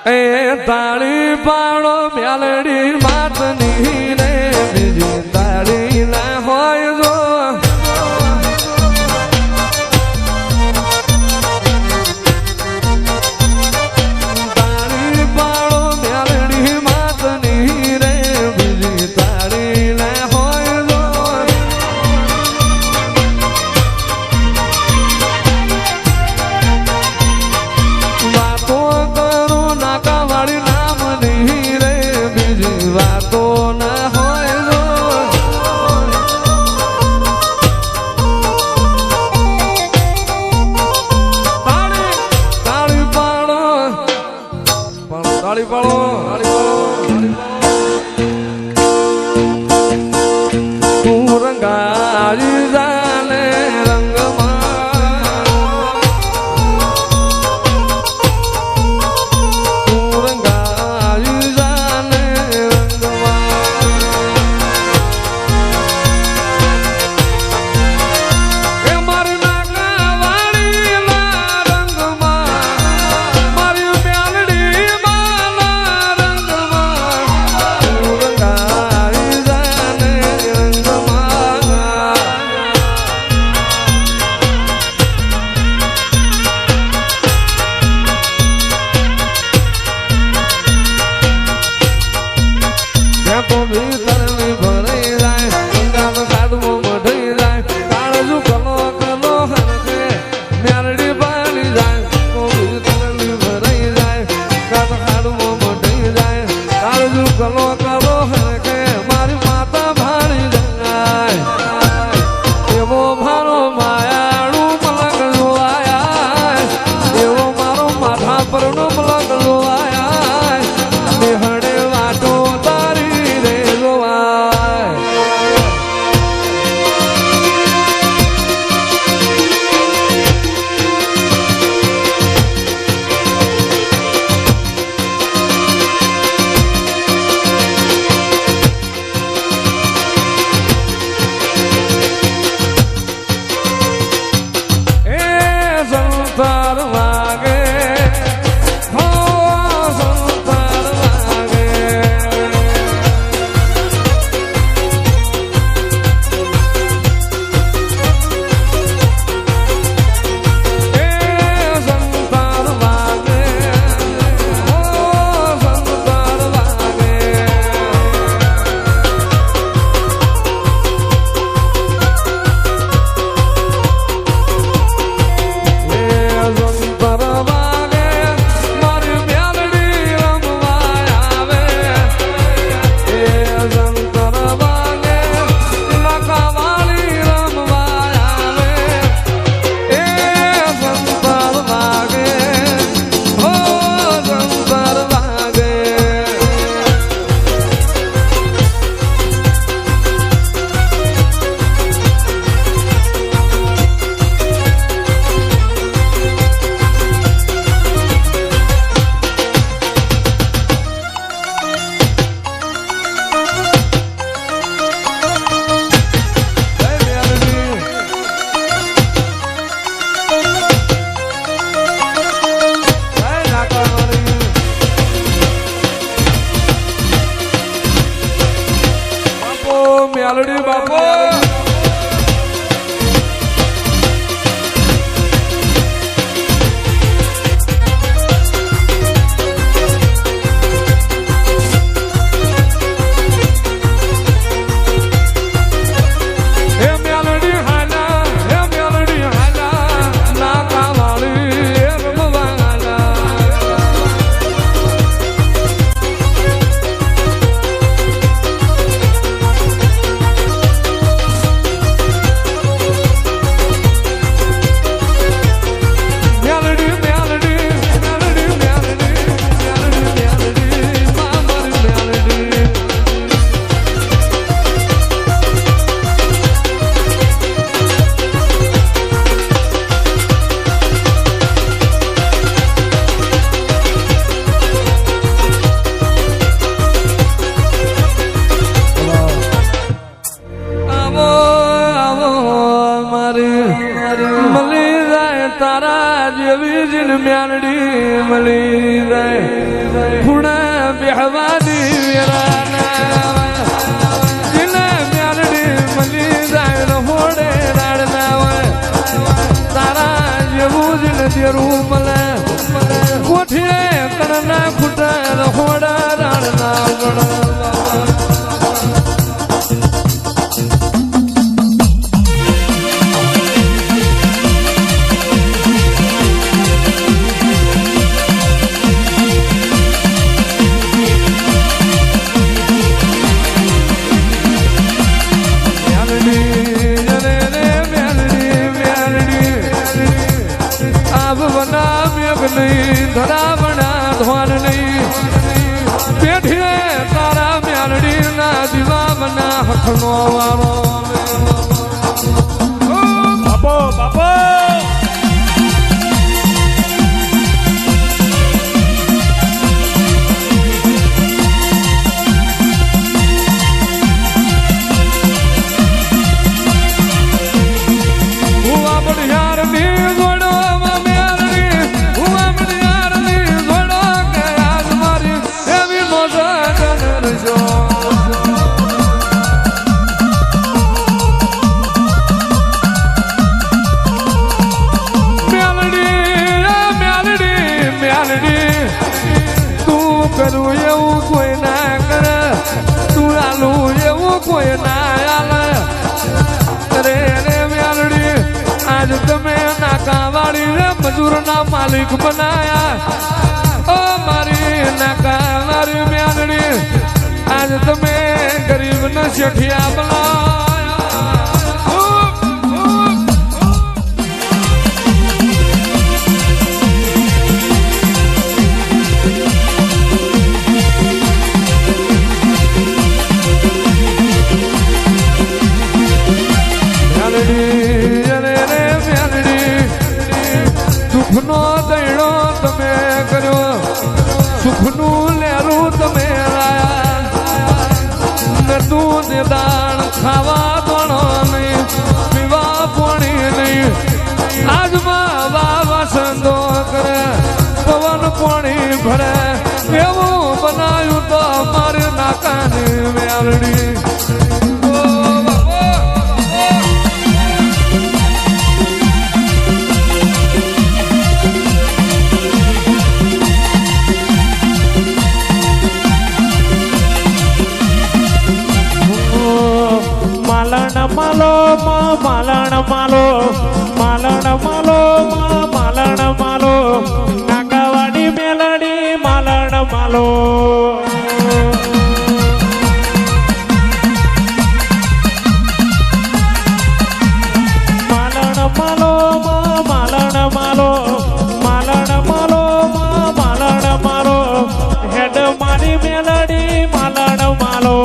એ તાળી પાડો મેલડી માતની ને બીજી તાળી ના હોય જો તાળી પાડો મેલડી માતની રે બીજી તાળી ના હોય જો વાતો કરું નાકા વાળી નામ નહીં રે બીજી વાતો ના હોય જો તાળી પાડો તાળી પાડો તું રંગાઈ જાને કલો કરો કે મારી માતા ભાળી જાય એવો મારો માયાળું મલક જોવાયા એવો મારો માથા પરનો મલક જોવાયા નિહળે વાટો તારી રે જોવાય સંતાર વાગે હો સંતાર વાગે એ સંતાર વાગે હો સંતાર વાગે મેલડી બાપો કોઠીએ કરના ખૂટર હોડા રાણના ગણ ધરાવણા ધ્વાન નહીં પેઠીએ તારા મ્યાલડી ના દીવામના હખનો વારો બાપો બાપો કરું એવું કોઈ ના કરે તું આલું એવું કોઈ ના આલે રે રે મ્યાલડી આજ તમે નાકાવાળી રે મજૂરના માલિક બનાયા ઓ મારી નાકાવાળી મ્યાલડી આજ તમે ગરીબના શેઠિયા બનાયા સુખનો દૈડો તમે કર્યો સુખનું લેરું તમે લાયા નતું નિદાન ખાવા દોણો નહીં પીવા પોણી નહીં આજમાં વાવા સંદો કરે પવન પોણી ભરે એવું બનાવ્યું તો મારી નાકાની મ્યાલડી માલણ માલો નાકાવાડી મેલડી માલણ માલો હેડ મારી મેલડી માલણ માલો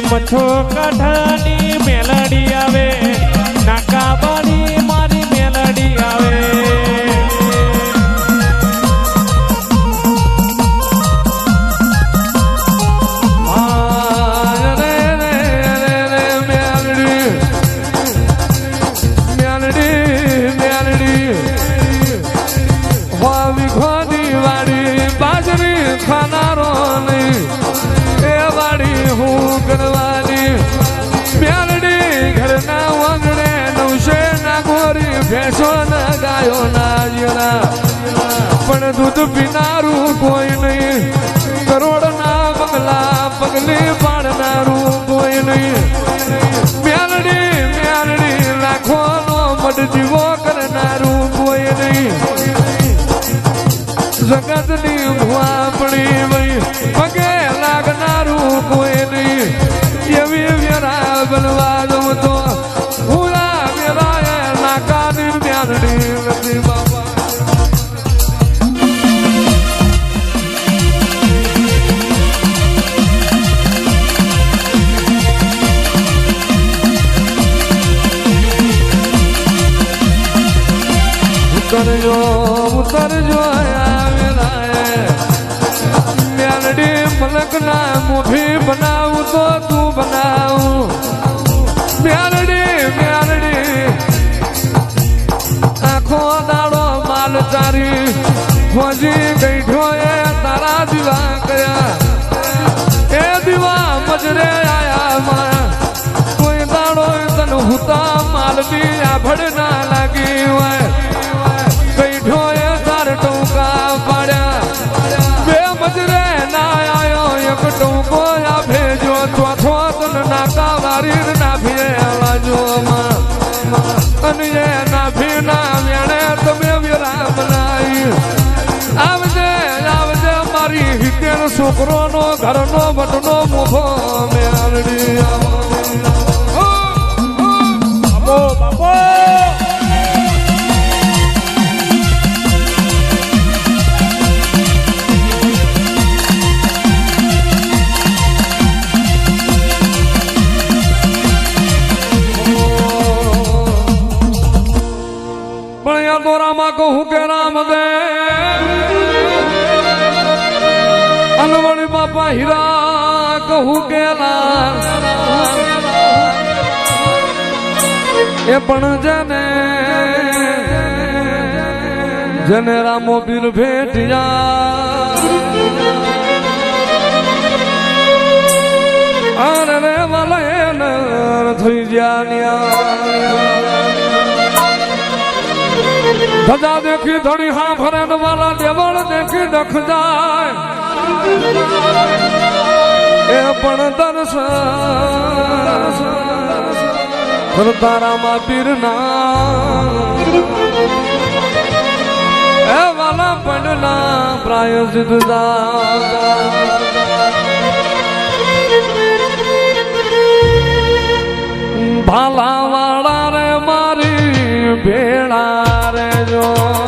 મચ્છો કાઠાની મેલડી આવે નાકાબાની મારી મેલડી આવે બાજરી ખાનારો નહીં એ વાડી હું કરવાની મ્યાલડી ઘરના વગડે નવશે ના ગોરી ભેંસો ના ગાયો ના જીણા પણ દૂધ પીનારું કોઈ નહીં કરોડ ના બંગલા પગલી પાડનારું કોઈ નહીં મ્યાલડી લાખો નો મઢ જીવો કરનારું કોઈ નહીં જગતની ભુવાપણી વઈ પગે લાગનારું કોઈ નહીં એવી વેરા બનવા દઉં તો ભૂલા વેરાએ નાકાની મ્યાનની નથી બાબા ઉતરજો મેલડી મલકના મુભી બનાવું તો તું બનાવું મેલડી આખો દાડો માલ ચારી ફોજી ગઈઠો એ તારા દીવા કર્યા એ દીવા મજરે આયા કોઈ દાડો તન હુતા માલની આભડ ના લાગી હોય ટૂંકા પાડ્યા બે મજરે ના આયો એક ટૂંકો આ ભેજો ચોથો તન નાકા વારી ના ભેલાજો અને એ ના ભીના વેણે તમે વિરા બનાવી આવજે મારી હિતેર છોકરોનો ઘરનો વટનો મોભો મેળડી બાપો બાપો દોરામાં કહું કે રામ દે અનવણી બાપા હીરા કહું કે એ પણ જેને રામો પીર ભેટિયા અરે રે વાલા થઈ જ્યાં ધજા દેખી ધણી હા ફરે વાલા દેવળ દેખી દખ જાય એ પણ દર્શન તારામાં પીરના એ વાલા પડના પ્રાયજિત ભાલા વાળા રે મારી ભેળા રે જો